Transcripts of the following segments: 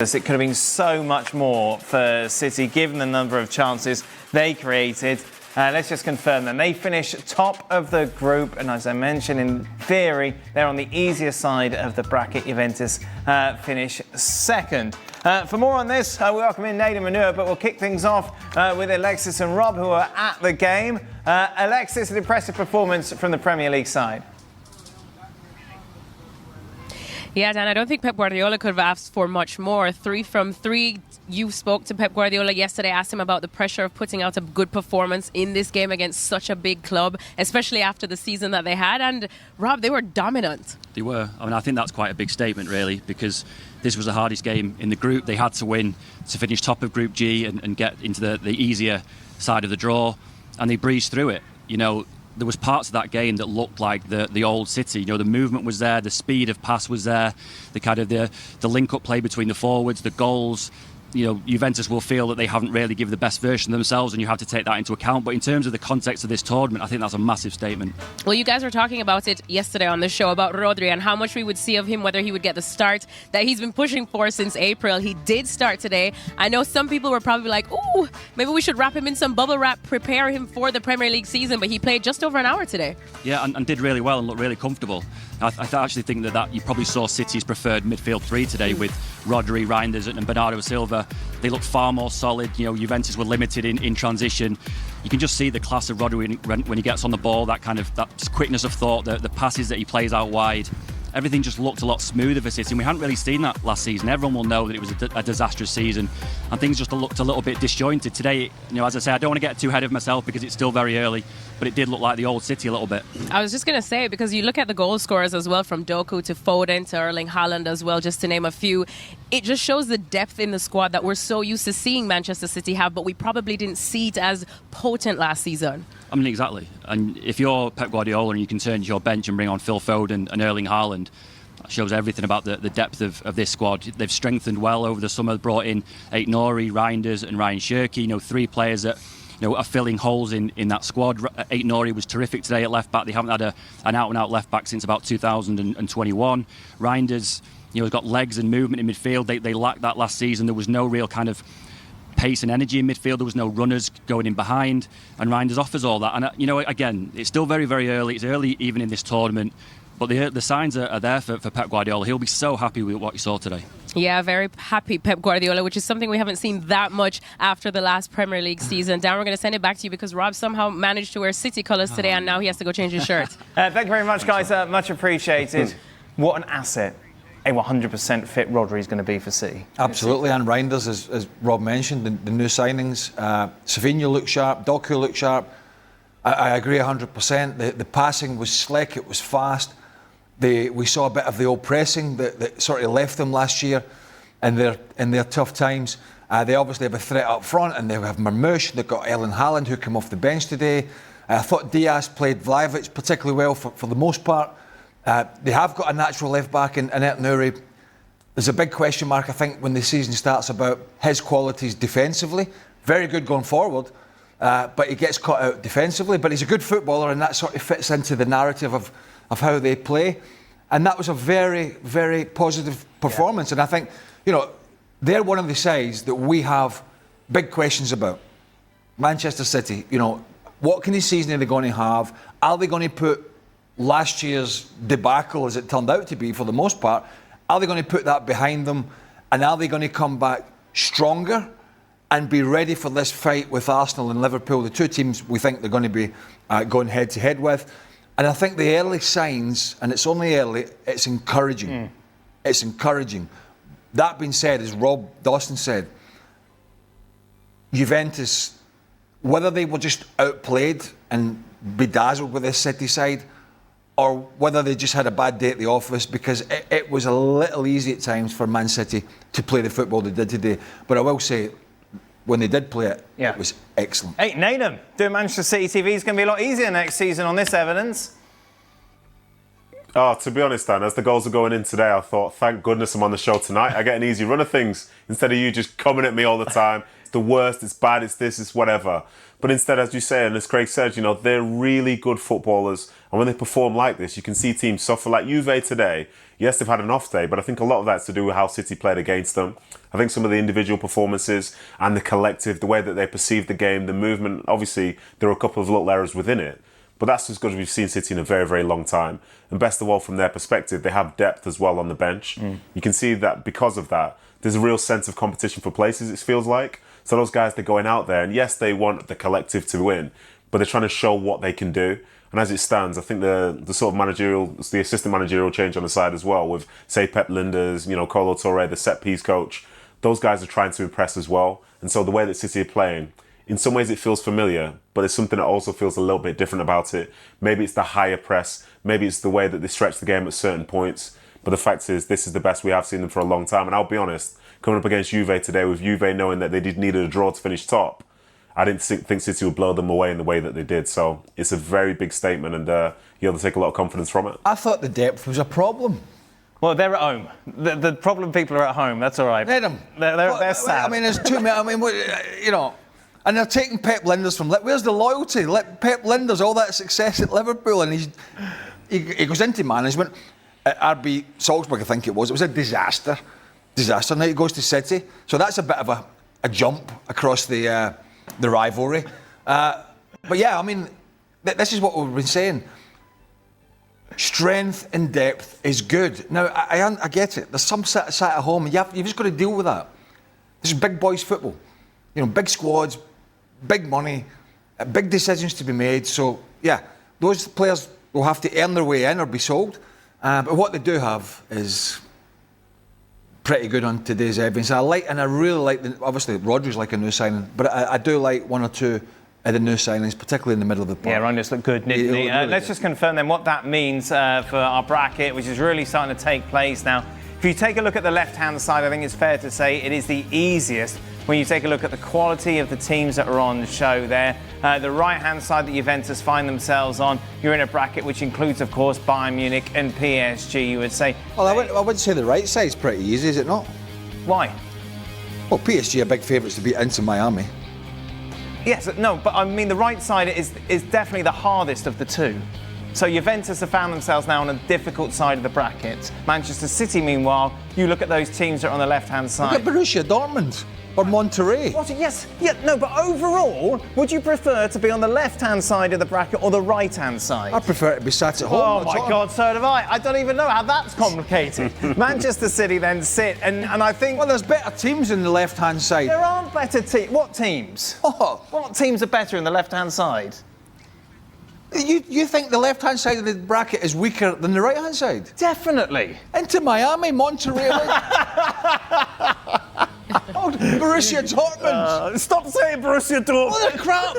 It could have been so much more for City, given the number of chances they created. Let's just confirm them. They finish top of the group, and as I mentioned, in theory, they're on the easier side of the bracket. Juventus finish second. For more on this, we welcome in Nedum and Onuoha, but we'll kick things off with Alexis and Rob, who are at the game. Alexis, an impressive performance from the Premier League side. Yeah, Dan, I don't think Pep Guardiola could have asked for much more. 3 from 3. You spoke to Pep Guardiola yesterday, asked him about the pressure of putting out a good performance in this game against such a big club, especially after the season that they had. And, Rob, they were dominant. They were. I mean, I think that's quite a big statement, really, because this was the hardest game in the group. They had to win to finish top of Group G and get into the easier side of the draw, and they breezed through it. You know, there was parts of that game that looked like the old City. You know, the movement was there, the speed of pass was there, the kind of the link-up play between the forwards, the goals. You know, Juventus will feel that they haven't really given the best version of themselves, and you have to take that into account. But in terms of the context of this tournament, I think that's a massive statement. Well, you guys were talking about it yesterday on the show about Rodri and how much we would see of him, whether he would get the start that he's been pushing for since April. He did start today. I know some people were probably like, ooh, maybe we should wrap him in some bubble wrap, prepare him for the Premier League season, but he played just over an hour today. Yeah, and did really well and looked really comfortable. I actually think that you probably saw City's preferred midfield three today with Rodri, Reinders and Bernardo Silva. They looked far more solid. You know, Juventus were limited in transition. You can just see the class of Rodri when he gets on the ball, that quickness of thought, the passes that he plays out wide. Everything just looked a lot smoother for City, and we hadn't really seen that last season. Everyone will know that it was a disastrous season, and things just looked a little bit disjointed. Today, you know, as I say, I don't want to get too ahead of myself because it's still very early, but it did look like the old City a little bit. I was just going to say, because you look at the goal scorers as well, from Doku to Foden to Erling Haaland as well, just to name a few. It just shows the depth in the squad that we're so used to seeing Manchester City have, but we probably didn't see it as potent last season. I mean, exactly. And if you're Pep Guardiola and you can turn to your bench and bring on Phil Foden and Erling Haaland, that shows everything about the depth of this squad. They've strengthened well over the summer, brought in Aït-Nouri, Reinders and Ryan Cherki, you know, 3 players that are filling holes in that squad. Aït-Nouri was terrific today at left back. They haven't had an out-and-out left back since about 2021. Reinders, has got legs and movement in midfield. They lacked that last season. There was no real kind of pace and energy in midfield. There was no runners going in behind, and Reinders offers all that. And again, it's still very, very early. It's early even in this tournament, but the signs are there for Pep Guardiola. He'll be so happy with what he saw today. Yeah, very happy Pep Guardiola, which is something we haven't seen that much after the last Premier League season. Dan, we're going to send it back to you because Rob somehow managed to wear City colours today, and now he has to go change his shirt. Thank you very much, guys. Much appreciated. What an asset a 100% fit Rodri is going to be for City. Absolutely, and Reinders, as Rob mentioned, the new signings. Savinho looked sharp, Doku looked sharp. I agree 100%. The passing was slick, it was fast. We saw a bit of the old pressing that sort of left them last year in their tough times. They obviously have a threat up front, and they have Marmoush. They've got Erling Haaland, who came off the bench today. I thought Diaz played Vlahovic particularly well for the most part. They have got a natural left back in Aït-Nouri. There's a big question mark, I think, when the season starts about his qualities defensively. Very good going forward, but he gets caught out defensively. But he's a good footballer, and that sort of fits into the narrative of how they play. And that was a very, very positive performance. Yeah. And I think, they're one of the sides that we have big questions about. Manchester City, what kind of season are they going to have? Are they going to put last year's debacle, as it turned out to be for the most part, are they going to put that behind them? And are they going to come back stronger and be ready for this fight with Arsenal and Liverpool, the two teams we think they're going to be going head to head with? And I think the early signs, and it's only early, it's encouraging. It's encouraging. That being said, as Dawson said, Juventus, whether they were just outplayed and bedazzled with this City side, or whether they just had a bad day at the office, because it was a little easy at times for Man City to play the football they did today. But I will say, when they did play it, it was excellent. Hey, Nedum, doing Manchester City TV is going to be a lot easier next season on this evidence. Oh, to be honest, Dan, as the goals are going in today, I thought, thank goodness I'm on the show tonight. I get an easy run of things instead of you just coming at me all the time, it's the worst, it's bad, it's this, it's whatever. But instead, as you say, and as Craig said, you know, they're really good footballers. And when they perform like this, you can see teams suffer. Like Juve today, yes, they've had an off day, but I think a lot of that's to do with how City played against them. I think some of the individual performances and the collective, the way that they perceive the game, the movement, obviously there are a couple of little errors within it. But that's as good as we've seen City in a very, very long time. And best of all, from their perspective, they have depth as well on the bench. You can see that because of that, there's a real sense of competition for places, it feels like. So those guys, they're going out there, and yes, they want the collective to win, but they're trying to show what they can do. And as it stands, I think the sort of managerial, the assistant managerial change on the side as well, with, say, Pep Linders, you know, Colo Touré, the set-piece coach, those guys are trying to impress as well. And so the way that City are playing, in some ways it feels familiar, but it's something that also feels a little bit different about it. Maybe it's the higher press, maybe it's the way that they stretch the game at certain points. But the fact is, this is the best we have seen them for a long time. And I'll be honest, coming up against Juve today, with Juve knowing that they needed a draw to finish top, I didn't think City would blow them away in the way that they did. So it's a very big statement, and you'll have to take a lot of confidence from it. I thought the depth was a problem. Well, they're at home. The problem people are at home. That's all right. Nedum. They're sad. I mean, there's too many. I mean, you know, and they're taking Pep Linders from. Where's the loyalty? Let Pep Linders, all that success at Liverpool, and he goes into management at RB Salzburg, I think it was. It was a disaster. Now he goes to City. So that's a bit of a jump across the rivalry. But yeah, I mean, this is what we've been saying. Strength and depth is good. Now, I get it. There's some sat at home, and you've just got to deal with that. This is big boys football. You know, big squads, big money, big decisions to be made. So, yeah, those players will have to earn their way in or be sold. But what they do have is pretty good on today's evidence. I really like, obviously, Rodri's like a new signing, but I do like one or two of the new signings, particularly in the middle of the park. Yeah, Rangers look good, didn't he? Let's just confirm then what that means for our bracket, which is really starting to take place now. If you take a look at the left-hand side, I think it's fair to say it is the easiest when you take a look at the quality of the teams that are on the show there. The right-hand side that Juventus find themselves on, you're in a bracket which includes, of course, Bayern Munich and PSG, you would say. Well, I wouldn't say the right side's pretty easy, is it not? Why? Well, PSG are big favourites to beat Inter Miami. Yes, no, but I mean the right side is definitely the hardest of the two. So Juventus have found themselves now on a difficult side of the bracket. Manchester City, meanwhile, you look at those teams that are on the left-hand side. Look at Borussia Dortmund or Monterrey. What? Yes, yeah, no, but overall, would you prefer to be on the left-hand side of the bracket or the right-hand side? I prefer to be sat at home. Oh my God, so do I. I don't even know how that's complicated. Manchester City then sit, and I think... Well, there's better teams in the left-hand side. There aren't better teams. What teams? Oh. What teams are better in the left-hand side? You think the left-hand side of the bracket is weaker than the right-hand side? Definitely. Into Miami, Monterrey. Borussia Dortmund. Stop saying Borussia Dortmund. Oh, they're crap.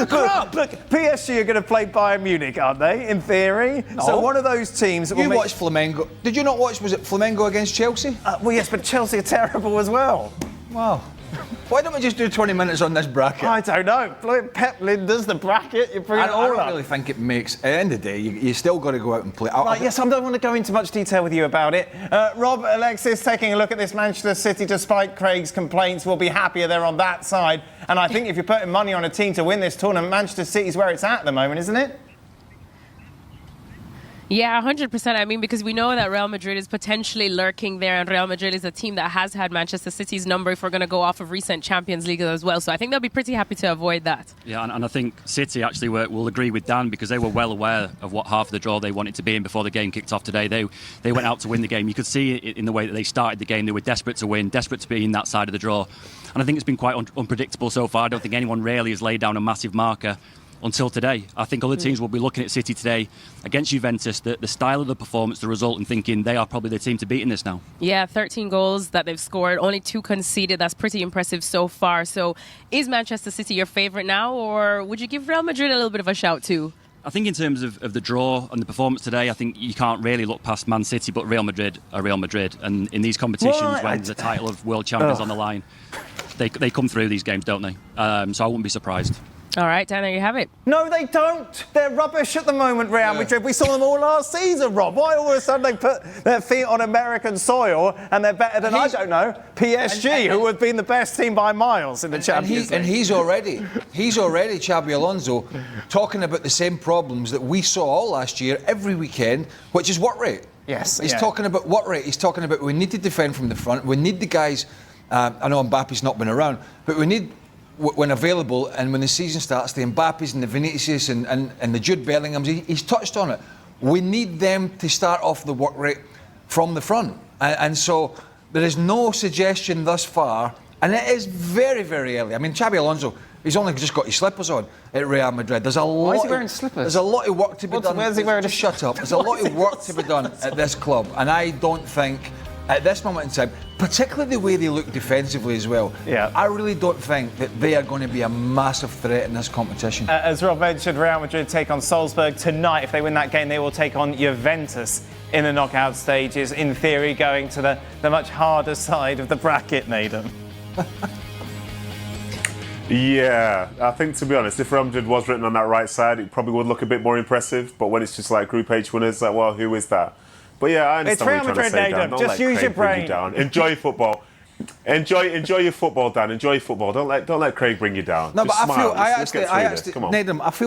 Crap. Look, PSG are going to play Bayern Munich, aren't they, in theory? No. So one of those teams... That You watched Flamengo. Did you not watch, was it Flamengo against Chelsea? Well, yes, but Chelsea are terrible as well. Wow. Why don't we just do 20 minutes on this bracket? I don't know. Pep Linders, the bracket, you bring it all I don't up. really think it makes... At the end of the day, you still got to go out and play. Right, yes, I don't want to go into much detail with you about it. Rob, Alexis, taking a look at this Manchester City, despite Craig's complaints, will be happier they're on that side. And I think if you're putting money on a team to win this tournament, Manchester City's where it's at the moment, isn't it? Yeah, 100%. I mean, because we know that Real Madrid is potentially lurking there, and Real Madrid is a team that has had Manchester City's number if we're going to go off of recent Champions League as well. So I think they'll be pretty happy to avoid that. Yeah, and I think City actually will agree with Dan, because they were well aware of what half of the draw they wanted to be in before the game kicked off today. They went out to win the game. You could see it in the way that they started the game. They were desperate to win, desperate to be in that side of the draw. And I think it's been quite unpredictable so far. I don't think anyone really has laid down a massive marker until today. I think other teams will be looking at City today against Juventus, the style of the performance, the result, and thinking they are probably the team to beat in this now. Yeah, 13 goals that they've scored, only 2 conceded. That's pretty impressive so far. So is Manchester City your favourite now, or would you give Real Madrid a little bit of a shout too? I think in terms of the draw and the performance today, I think you can't really look past Man City, but Real Madrid are Real Madrid. And in these competitions, when the title of world champions on the line, they come through these games, don't they? So I wouldn't be surprised. All right, Dan, there you have it. No, they don't. They're rubbish at the moment, Real Madrid. We saw them all last season, Rob. Why all of a sudden they put their feet on American soil and they're better than, I don't know, PSG, who have been the best team by miles in the Champions League. And he's already, Xabi Alonso, talking about the same problems that we saw all last year, every weekend, which is work rate. Yes. He's talking about work rate. He's talking about we need to defend from the front. We need the guys, I know Mbappe's not been around, but we need, when available and when the season starts, the Mbappes and the Vinicius and the Jude Bellinghams, he's touched on it. We need them to start off the work rate from the front. And so there is no suggestion thus far, and it is very, very early. I mean, Xabi Alonso, he's only just got his slippers on at Real Madrid. There's a lot. Why is he wearing slippers? There's a lot of work to be done. Where's he wearing? Just shut up. There's a lot of work to be done at this club, and I don't think, at this moment in time, particularly the way they look defensively as well, I really don't think that they are going to be a massive threat in this competition. As Rob mentioned, Real Madrid take on Salzburg tonight. If they win that game, they will take on Juventus in the knockout stages, in theory going to the much harder side of the bracket, Nedum. Yeah, I think, to be honest, if Real Madrid was written on that right side, it probably would look a bit more impressive. But when it's just like Group H winners, like, well, who is that? But yeah, I understand It's what Real you're trying to say, Madrid, Dan. Nedum. Don't Just let use your Craig bring brain. you down. Enjoy football. Enjoy your football, Dan. Enjoy football. Don't let Craig bring you down. No, Just but smile. I Let's get feel, through this. Come on. Nedum, I feel